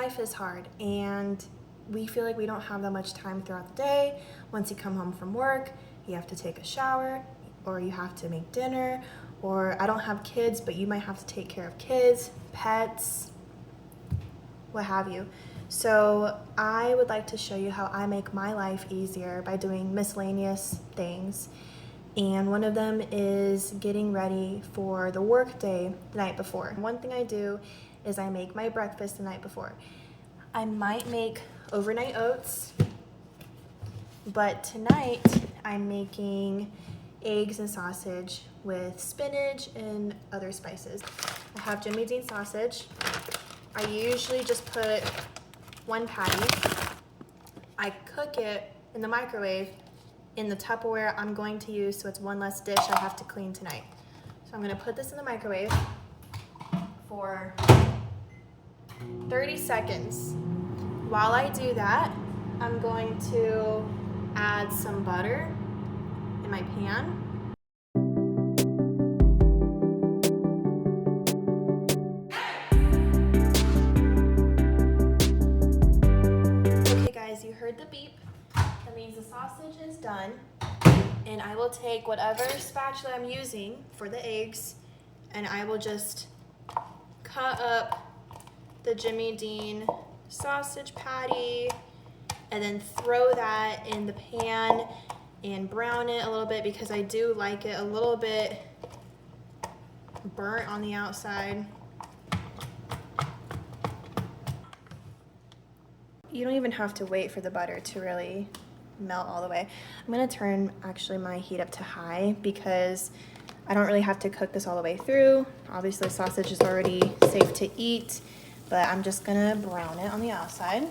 life is hard and we feel like we don't have that much time throughout the day. Once you come home from work, you have to take a shower, or you have to make dinner, or I don't have kids, but you might have to take care of kids, pets, what have you. So I would like to show you how I make my life easier by doing miscellaneous things. And one of them is getting ready for the work day the night before. One thing I do is I make my breakfast the night before. I might make overnight oats, but tonight I'm making eggs and sausage with spinach and other spices. I have Jimmy Dean sausage. I usually just put one patty. I cook it in the microwave in the Tupperware I'm going to use, so it's one less dish I have to clean tonight. So I'm gonna put this in the microwave for 30 seconds. While I do that, I'm going to add some butter in my pan. Okay guys, you heard the beep. That means the sausage is done. And I will take whatever spatula I'm using for the eggs, and I will just cut up the Jimmy Dean sausage patty and then throw that in the pan and brown it a little bit, because I do like it a little bit burnt on the outside. You don't even have to wait for the butter to really melt all the way. I'm gonna turn actually my heat up to high because I don't really have to cook this all the way through. Obviously sausage is already safe to eat, but I'm just gonna brown it on the outside.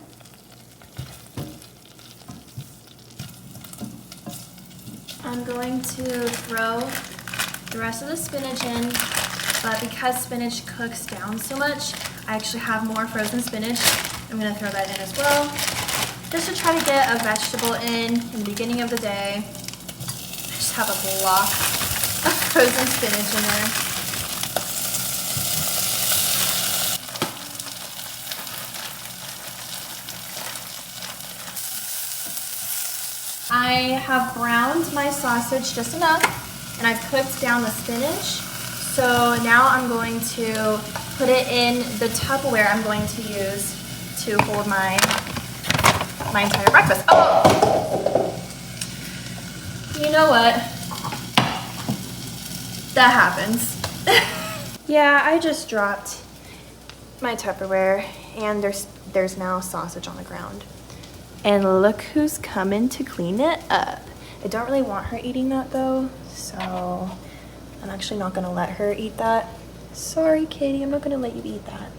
I'm going to throw the rest of the spinach in, but because spinach cooks down so much, I actually have more frozen spinach. I'm gonna throw that in as well, just to try to get a vegetable in the beginning of the day. I just have a block of frozen spinach in there. I have browned my sausage just enough, and I've cooked down the spinach. So now I'm going to put it in the Tupperware I'm going to use to hold my entire breakfast. Oh! You know what? That happens. Yeah, I just dropped my Tupperware and there's now sausage on the ground. And look who's coming to clean it up. I don't really want her eating that though, so I'm actually not gonna let her eat that. Sorry, Katie, I'm not gonna let you eat that.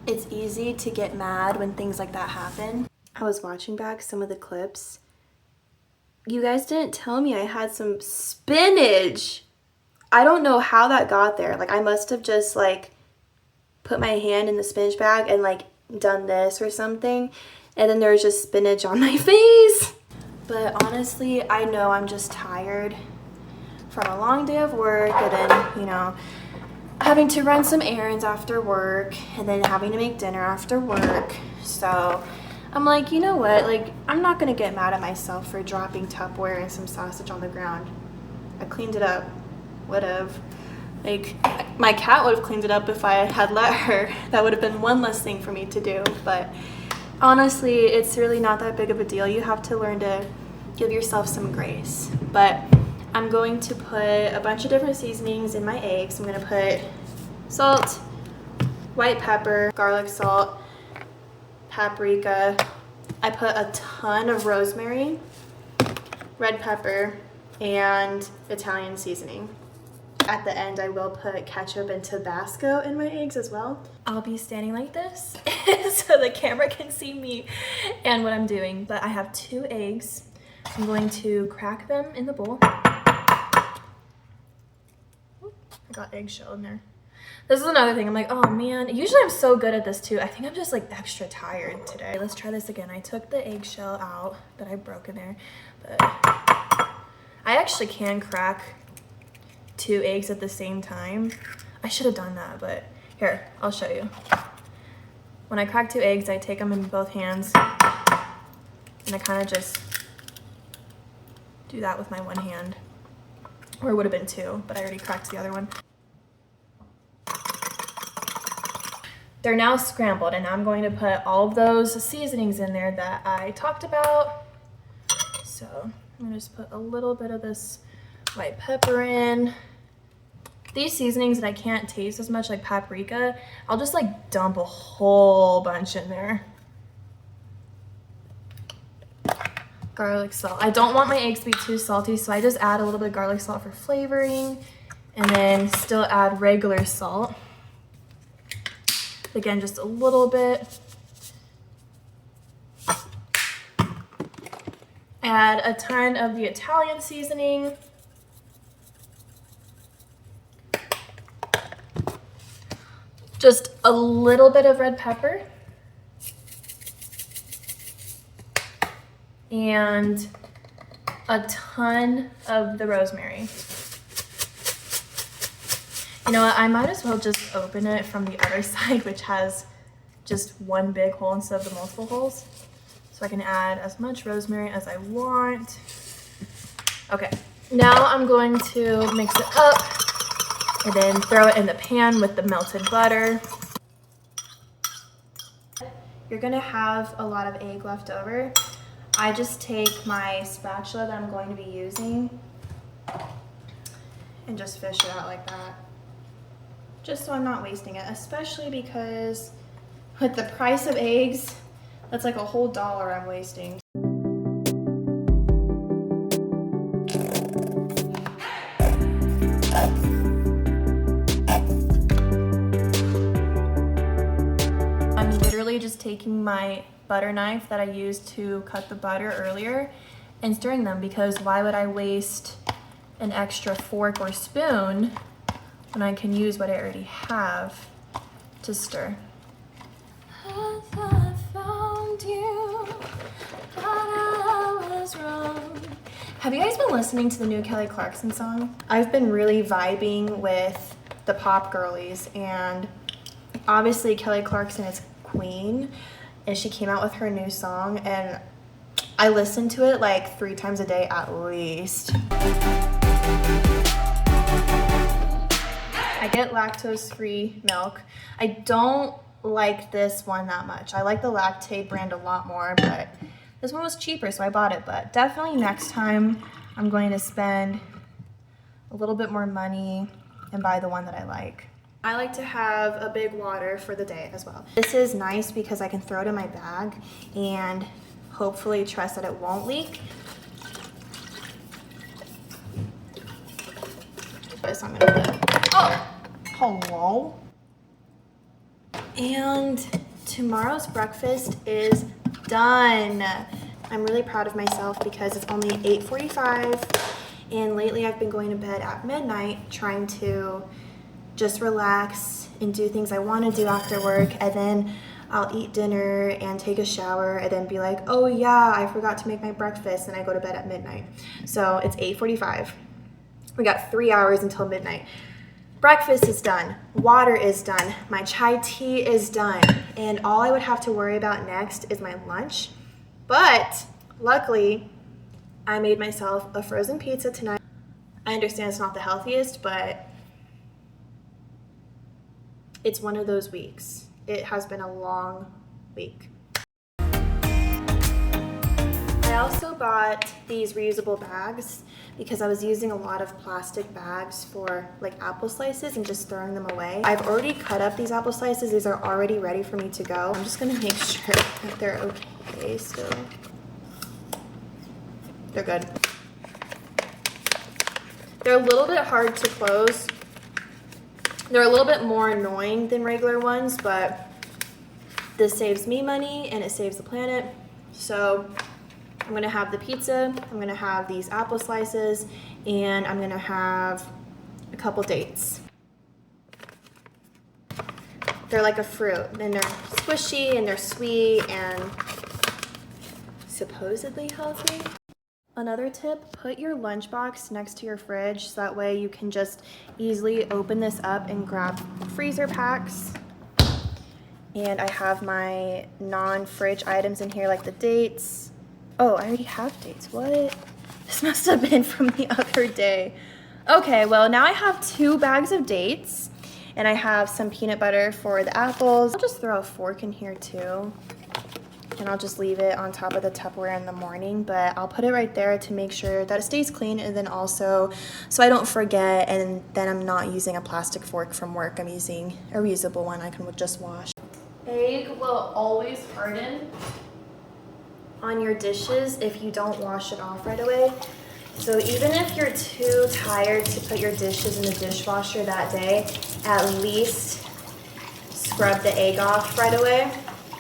It's easy to get mad when things like that happen. I was watching back some of the clips. You guys didn't tell me I had some spinach. I don't know how that got there. Like, I must have just like put my hand in the spinach bag and like done this or something, and then there was just spinach on my face. But honestly, I know I'm just tired from a long day of work, and then, you know, having to run some errands after work, and then having to make dinner after work. So I'm like, you know what, like, I'm not gonna get mad at myself for dropping Tupperware and some sausage on the ground. I cleaned it up. Would've. Like, my cat would have cleaned it up if I had let her. That would have been one less thing for me to do. But honestly, it's really not that big of a deal. You have to learn to give yourself some grace. But I'm going to put a bunch of different seasonings in my eggs. I'm gonna put salt, white pepper, garlic salt, paprika. I put a ton of rosemary, red pepper, and Italian seasoning. At the end, I will put ketchup and Tabasco in my eggs as well. I'll be standing like this so the camera can see me and what I'm doing. But I have 2 eggs. I'm going to crack them in the bowl. I got eggshell in there. This is another thing. I'm like, oh man, usually I'm so good at this too. I think I'm just like extra tired today. Let's try this again. I took the eggshell out that I broke in there, but I actually can crack 2 eggs at the same time. I should have done that, but here, I'll show you. When I crack 2 eggs, I take them in both hands and I kind of just do that with my one hand. Or it would have been 2, but I already cracked the other one. They're now scrambled, and I'm going to put all of those seasonings in there that I talked about. So I'm gonna just put a little bit of this white pepper in. These seasonings that I can't taste as much, like paprika, I'll just like dump a whole bunch in there. Garlic salt. I don't want my eggs to be too salty, so I just add a little bit of garlic salt for flavoring, and then still add regular salt. Again, just a little bit. Add a ton of the Italian seasoning. Just a little bit of red pepper. And a ton of the rosemary. You know what, I might as well just open it from the other side, which has just one big hole instead of the multiple holes. So I can add as much rosemary as I want. Okay, now I'm going to mix it up and then throw it in the pan with the melted butter. You're gonna have a lot of egg left over. I just take my spatula that I'm going to be using and just fish it out like that. Just so I'm not wasting it, especially because with the price of eggs, that's like a whole $1 I'm wasting. I'm literally just taking my butter knife that I used to cut the butter earlier and stirring them, because why would I waste an extra fork or spoon when I can use what I already have to stir. I thought I found you, but I was wrong. Have you guys been listening to the new Kelly Clarkson song? I've been really vibing with the pop girlies, and obviously Kelly Clarkson is queen, and she came out with her new song, and I listen to it like 3 times a day at least. I get lactose-free milk. I don't like this one that much. I like the Lactaid brand a lot more, but this one was cheaper, so I bought it. But definitely next time I'm going to spend a little bit more money and buy the one that I like. I like to have a big water for the day as well. This is nice because I can throw it in my bag and hopefully trust that it won't leak. So I'm gonna put, oh, hello. And tomorrow's breakfast is done. I'm really proud of myself because it's only 8:45, and lately I've been going to bed at midnight trying to just relax and do things I want to do after work, and then I'll eat dinner and take a shower and then be like, oh yeah, I forgot to make my breakfast, and I go to bed at midnight. So it's 8:45. We got 3 hours until midnight. Breakfast is done, water is done, my chai tea is done, and all I would have to worry about next is my lunch. But luckily, I made myself a frozen pizza tonight. I understand it's not the healthiest, but it's one of those weeks. It has been a long week. I also bought these reusable bags because I was using a lot of plastic bags for like apple slices and just throwing them away. I've already cut up these apple slices. These are already ready for me to go. I'm just gonna make sure that they're okay still. They're good. They're a little bit hard to close. They're a little bit more annoying than regular ones, but this saves me money and it saves the planet. So I'm gonna have the pizza, I'm gonna have these apple slices, and I'm gonna have a couple dates. They're like a fruit, and they're squishy, and they're sweet, and supposedly healthy. Another tip, put your lunchbox next to your fridge, so that way you can just easily open this up and grab freezer packs. And I have my non-fridge items in here, like the dates. Oh, I already have dates. What? This must have been from the other day. Okay, well, now I have 2 bags of dates, and I have some peanut butter for the apples. I'll just throw a fork in here too, and I'll just leave it on top of the Tupperware in the morning, but I'll put it right there to make sure that it stays clean, and then also so I don't forget, and then I'm not using a plastic fork from work. I'm using a reusable one I can just wash. Egg will always harden on your dishes if you don't wash it off right away. So even if you're too tired to put your dishes in the dishwasher that day, at least scrub the egg off right away.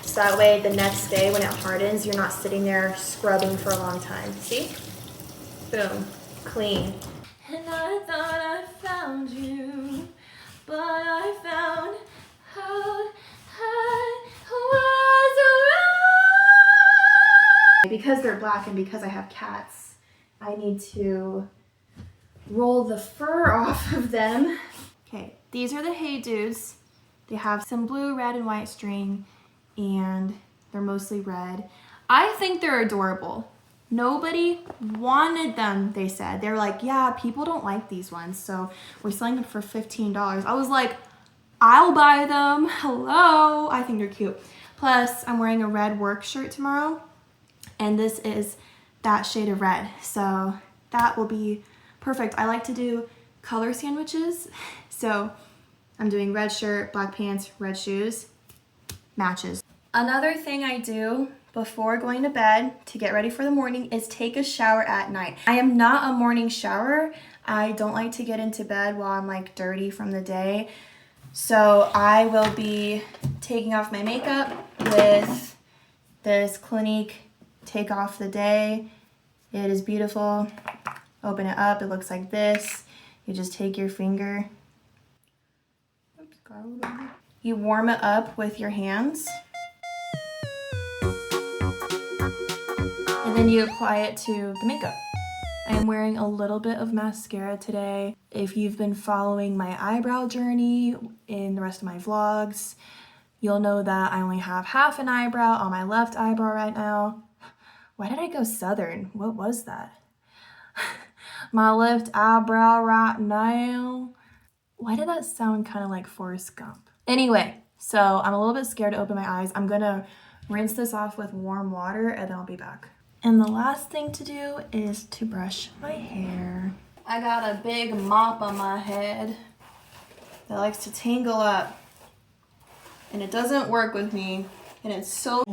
So that way the next day when it hardens, you're not sitting there scrubbing for a long time. See? Boom. Clean. And I thought I found you, but I found out I was wrong. Because they're black and because I have cats, I need to roll the fur off of them. Okay, these are the Hey Dudes. They have some blue, red, and white string, and they're mostly red. I think they're adorable. Nobody wanted them, they said. They're like, yeah, people don't like these ones, so we're selling them for $15. I was like, I'll buy them. Hello. I think they're cute. Plus, I'm wearing a red work shirt tomorrow, and this is that shade of red, so that will be perfect. I like to do color sandwiches, so I'm doing red shirt, black pants, red shoes, matches. Another thing I do before going to bed to get ready for the morning is take a shower at night. I am not a morning shower. I don't like to get into bed while I'm like dirty from the day, so I will be taking off my makeup with this Clinique Take Off the Day. It is beautiful. Open it up, it looks like this. You just take your finger. Oops, got a little bit more. You warm it up with your hands. And then you apply it to the makeup. I am wearing a little bit of mascara today. If you've been following my eyebrow journey in the rest of my vlogs, you'll know that I only have half an eyebrow on my left eyebrow right now. Why did I go southern? What was that? My left eyebrow right now. Why did that sound kind of like Forrest Gump? Anyway, so I'm a little bit scared to open my eyes. I'm gonna rinse this off with warm water and then I'll be back. And the last thing to do is to brush my hair. I got a big mop on my head that likes to tangle up, and it doesn't work with me, and it's so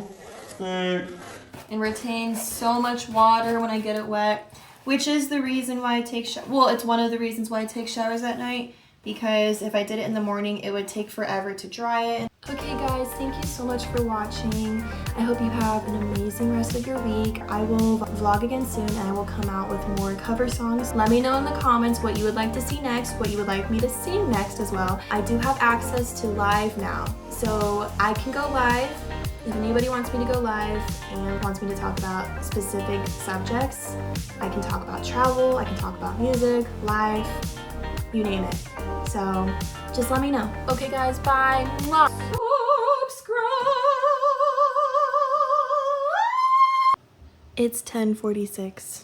and retains so much water when I get it wet, which is the reason why I take it's one of the reasons why I take showers at night, because if I did it in the morning, it would take forever to dry it. Okay guys, thank you so much for watching. I hope you have an amazing rest of your week. I will vlog again soon, and I will come out with more cover songs. Let me know in the comments what you would like to see next, what you would like me to sing next as well. I do have access to live now, so I can go live. If anybody wants me to go live and wants me to talk about specific subjects, I can talk about travel, I can talk about music, life, you name it. So just let me know. Okay guys, bye. Mwah. Subscribe. It's 10:46.